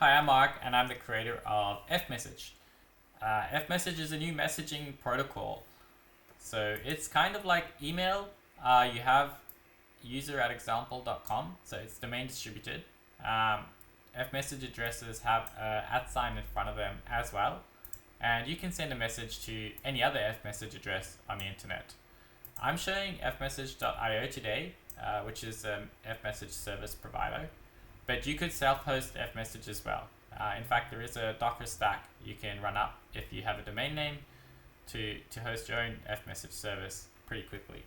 Hi, I'm Mark, and I'm the creator of Fmsg. Fmsg is a new messaging protocol. So it's kind of like email. You have user@example.com, so it's domain distributed. Fmsg addresses have an @ in front of them as well, and you can send a message to any other Fmsg address on the internet. I'm showing fmsg.io today, which is an Fmsg service provider, but you could self-host Fmsg as well. In fact, there is a Docker stack you can run up if you have a domain name to host your own Fmsg service pretty quickly.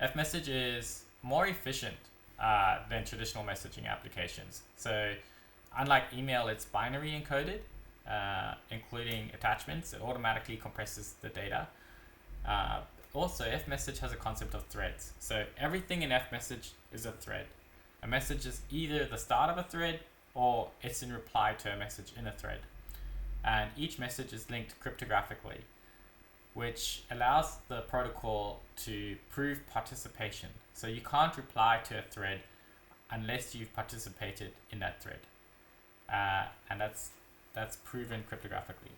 Fmsg is more efficient than traditional messaging applications. So unlike email, it's binary encoded, including attachments. It automatically compresses the data. Also, Fmsg has a concept of threads. So everything in Fmsg is a thread. A message is either the start of a thread or it's in reply to a message in a thread. And each message is linked cryptographically, which allows the protocol to prove participation. So you can't reply to a thread unless you've participated in that thread. And that's proven cryptographically.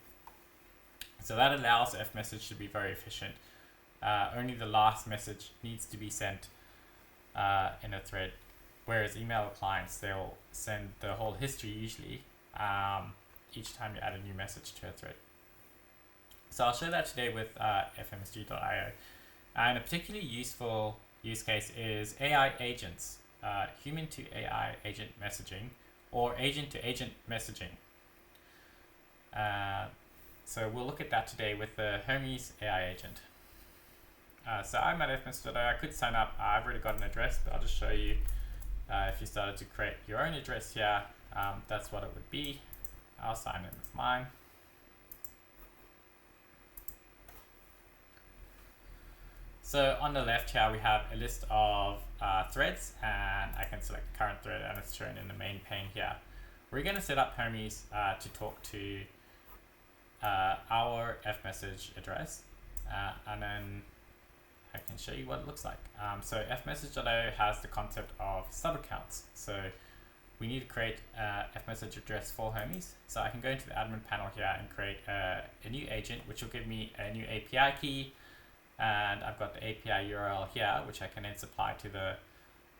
So that allows Fmsg to be very efficient. Only the last message needs to be sent in a thread, whereas email clients, they'll send the whole history usually each time you add a new message to a thread. So I'll show that today with fmsg.io. And a particularly useful use case is AI agents, human to AI agent messaging, or agent to agent messaging. So we'll look at that today with the Hermes AI agent. So I'm at fmsg.io. I could sign up. I've already got an address, but I'll just show you if you started to create your own address here, that's what it would be. I'll sign in with mine. So on the left here, we have a list of threads, and I can select the current thread, and it's shown in the main pane here. We're going to set up Hermes to talk to our Fmsg address, and then I can show you what it looks like. So fmsg.io has the concept of sub-accounts. So we need to create a Fmsg address for Hermes. So I can go into the admin panel here and create a new agent, which will give me a new API key. And I've got the API URL here, which I can then supply to the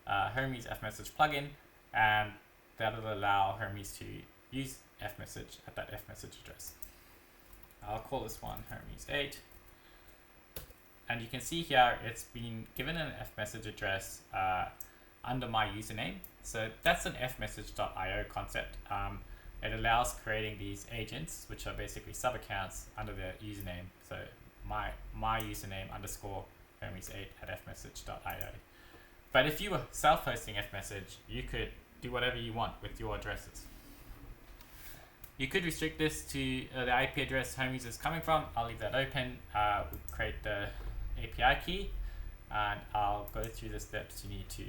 Hermes Fmsg plugin. And that will allow Hermes to use Fmsg at that Fmsg address. I'll call this one Hermes 8. And you can see here it's been given an Fmsg address under my username. So that's an fmsg.io concept. It allows creating these agents, which are basically sub-accounts under the username. So my username _ Hermes8 at fmsg.io. But if you were self-hosting Fmsg, you could do whatever you want with your addresses. You could restrict this to the IP address Hermes is coming from. I'll leave that open. We'll create the API key, and I'll go through the steps you need to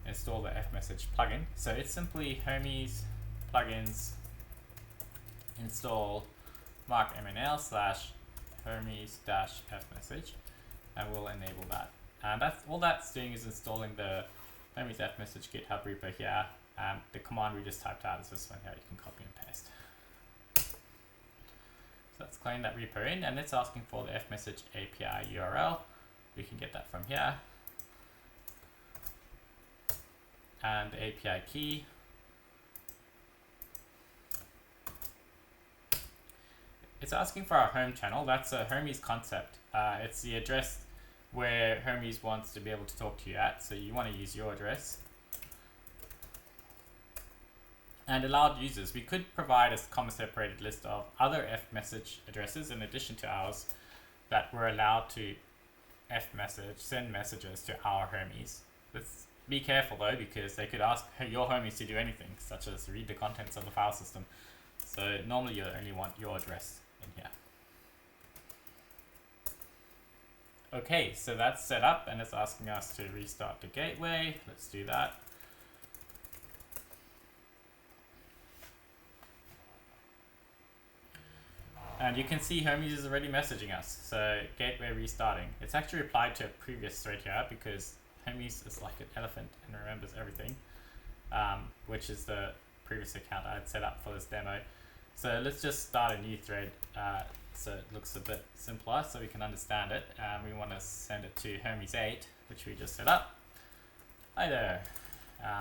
install the Fmsg plugin. So it's simply Hermes plugins install markmnl / Hermes-fmsg, and we'll enable that. And all that's doing is installing the Hermes Fmsg GitHub repo here, and the command we just typed out is this one here. You can copy and paste. So let's claim that repo in, and it's asking for the Fmsg API URL. We can get that from here. And the API key. It's asking for our home channel. That's a Hermes concept. It's the address where Hermes wants to be able to talk to you at. So you want to use your address. And allowed users. We could provide a comma-separated list of other Fmsg addresses in addition to ours that were allowed to send messages to our Hermes. Let's be careful though, because they could ask your Hermes to do anything, such as read the contents of the file system. So normally you only want your address in here. Okay, so that's set up, and it's asking us to restart the gateway. Let's do that. And you can see Hermes is already messaging us. So gateway restarting. It's actually replied to a previous thread here because Hermes is like an elephant and remembers everything, which is the previous account I had set up for this demo. So let's just start a new thread so it looks a bit simpler so we can understand it. We want to send it to Hermes 8, which we just set up. Hi there.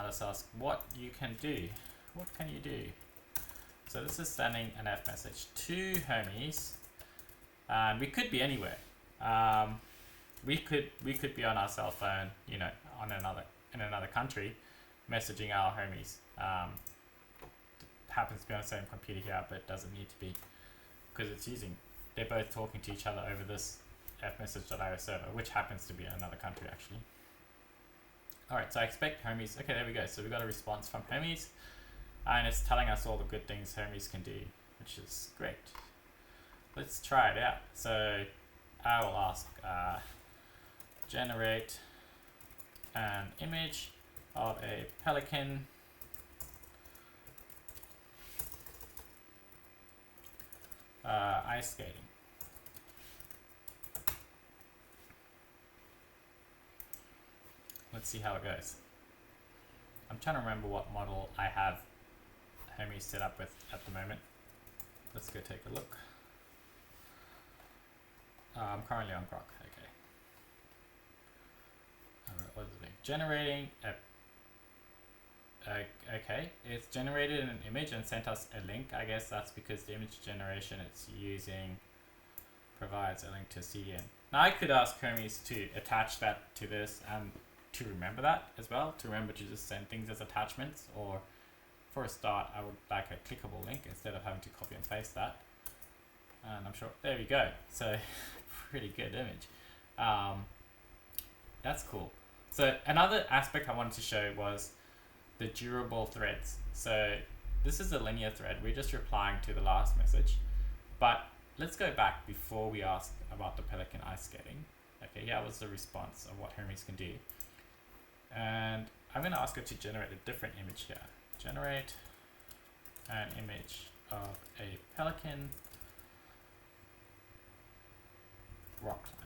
Let's ask what you can do. What can you do? So this is sending an F message to Hermes. We could be anywhere. We could be on our cell phone, you know, in another country, messaging our Hermes. Happens to be on the same computer here, but it doesn't need to be, because they're both talking to each other over this fmsg.io server, which happens to be in another country actually. Alright, so I expect Hermes, okay, there we go. So we got a response from Hermes, and it's telling us all the good things Hermes can do, which is great. Let's try it out. So I will ask, generate an image of a pelican ice skating. Let's see how it goes. I'm trying to remember what model I have Hermes set up with at the moment. Let's go take a look. I'm currently on Grok. Okay. What is it? Generating a. Okay, it's generated an image and sent us a link. I guess that's because the image generation it's using provides a link to CDN. Now I could ask Hermes to attach that to this and to remember that as well, to remember to just send things as attachments, or for a start I would like a clickable link instead of having to copy and paste that. And I'm sure, there we go. So pretty good image. That's cool. So another aspect I wanted to show was the durable threads. So this is a linear thread. We're just replying to the last message, but let's go back before we ask about the pelican ice skating. Okay, yeah, was the response of what Hermes can do. And I'm going to ask it to generate a different image here. Generate an image of a pelican rock climbing.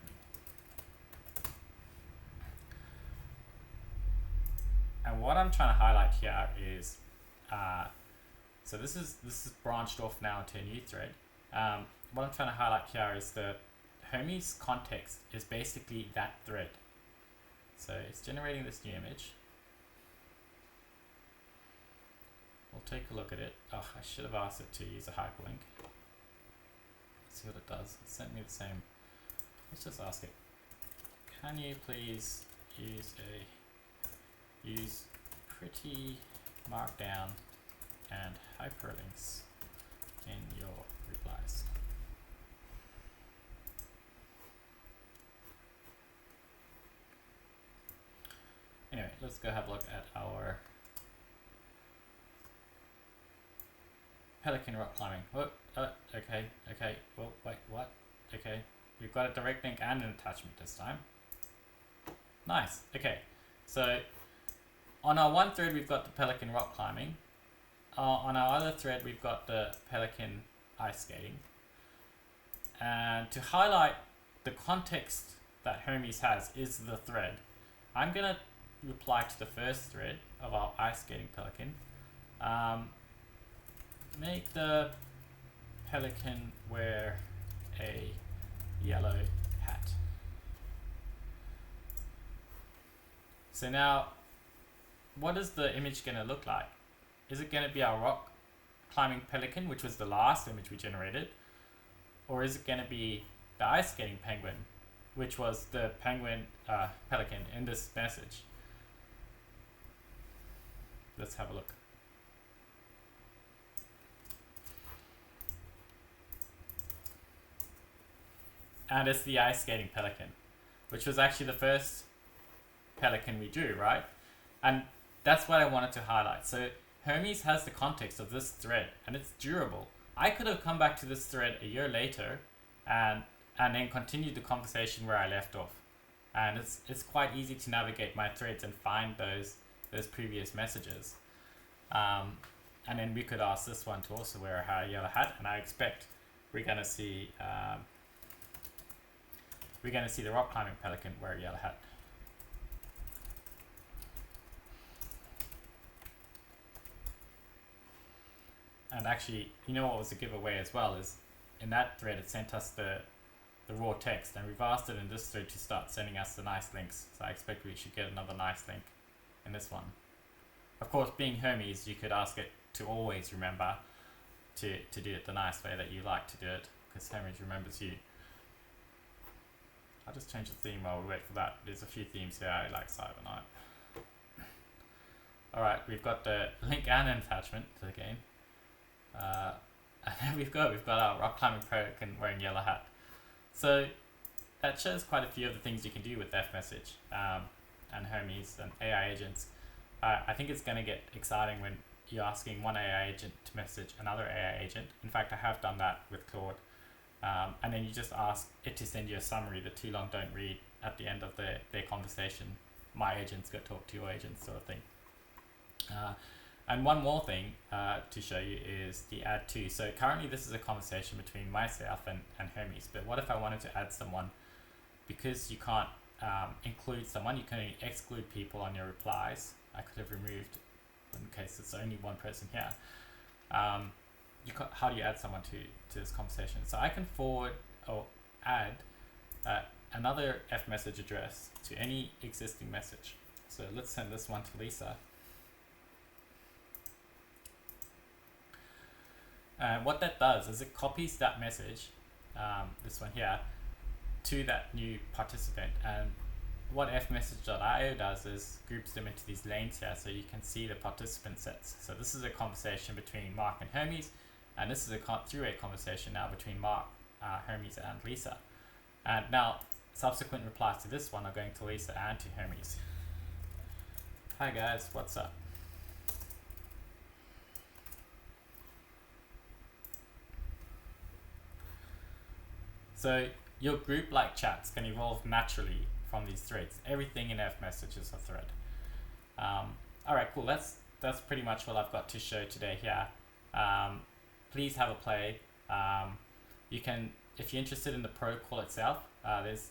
And what I'm trying to highlight here is, so this is branched off now into a new thread. What I'm trying to highlight here is the Hermes context is basically that thread. So it's generating this new image. We'll take a look at it. Oh, I should have asked it to use a hyperlink. Let's see what it does. It sent me the same. Let's just ask it. Can you please use pretty markdown and hyperlinks in your replies? Anyway, let's go have a look at our pelican rock climbing. Oh, okay, well, wait, what? Okay, we've got a direct link and an attachment this time. Nice, okay. So on our one thread, we've got the pelican rock climbing. On our other thread, we've got the pelican ice skating. And to highlight the context that Hermes has is the thread, I'm going to reply to the first thread of our ice skating pelican. Make the pelican wear a yellow hat. So now, what is the image going to look like? Is it going to be our rock climbing pelican, which was the last image we generated? Or is it going to be the ice skating penguin, which was the pelican in this message? Let's have a look. And it's the ice skating pelican, which was actually the first pelican we drew, right? And that's what I wanted to highlight. So Hermes has the context of this thread, and it's durable. I could have come back to this thread a year later and then continued the conversation where I left off. And it's quite easy to navigate my threads and find those previous messages. And then we could ask this one to also wear a yellow hat, and I expect we're gonna see the rock climbing pelican wear a yellow hat. And actually, you know what was a giveaway as well is in that thread it sent us the raw text, and we've asked it in this thread to start sending us the nice links. So I expect we should get another nice link in this one. Of course, being Hermes, you could ask it to always remember to do it the nice way that you like to do it, because Hermes remembers you. I'll just change the theme while we wait for that. There's a few themes here. I like Cyber Night. Alright, we've got the link and an attachment to the game. And there we've got our rock climbing pro wearing yellow hat. So that shows quite a few of the things you can do with Fmsg and Hermes and AI agents. I think it's going to get exciting when you're asking one AI agent to message another AI agent. In fact, I have done that with Claude. And then you just ask it to send you a summary, the too long don't read, at the end of their conversation. My agents go talk to your agents, sort of thing. And one more thing to show you is the add to. So currently this is a conversation between myself and Hermes, but what if I wanted to add someone? Because you can't include someone, you can only exclude people on your replies. I could have removed, in case it's only one person here. How do you add someone to this conversation? So I can forward or add another Fmsg address to any existing message. So let's send this one to Lisa. What that does is it copies that message, this one here, to that new participant. And what fmsg.io does is groups them into these lanes here, so you can see the participant sets. So this is a conversation between Mark and Hermes, and this is a three-way conversation now between Mark, Hermes, and Lisa. And now subsequent replies to this one are going to Lisa and to Hermes. Hi guys, what's up? So your group-like chats can evolve naturally from these threads. Everything in Fmsg is a thread. Alright, cool. That's pretty much what I've got to show today here. Please have a play. You can, if you're interested in the protocol itself, there's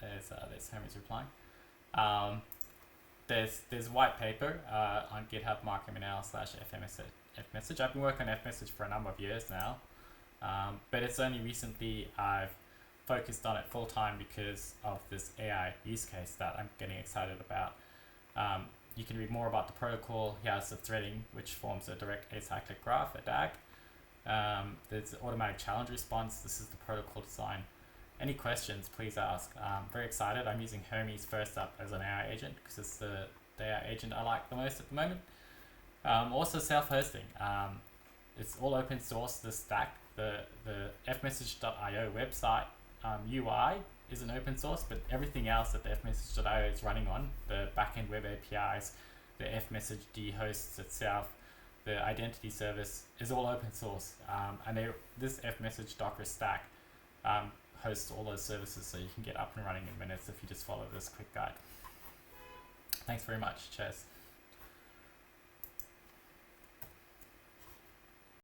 Hermes replying. There's a white paper on GitHub, markmnl/fmsg. I've been working on Fmsg for a number of years now. But it's only recently I've focused on it full time because of this AI use case that I'm getting excited about. You can read more about the protocol. Here is the threading, which forms a direct acyclic graph, a DAG. There's automatic challenge response. This is the protocol design. Any questions, please ask. I'm very excited. I'm using Hermes first up as an AI agent because it's the AI agent I like the most at the moment. Also self-hosting. It's all open source, the stack. The fmsg.io website UI is an open source, but everything else that the fmsg.io is running on, the backend web APIs, the fmsg hosts itself, the identity service is all open source. And this fmsg Docker stack hosts all those services, so you can get up and running in minutes if you just follow this quick guide. Thanks very much. Cheers.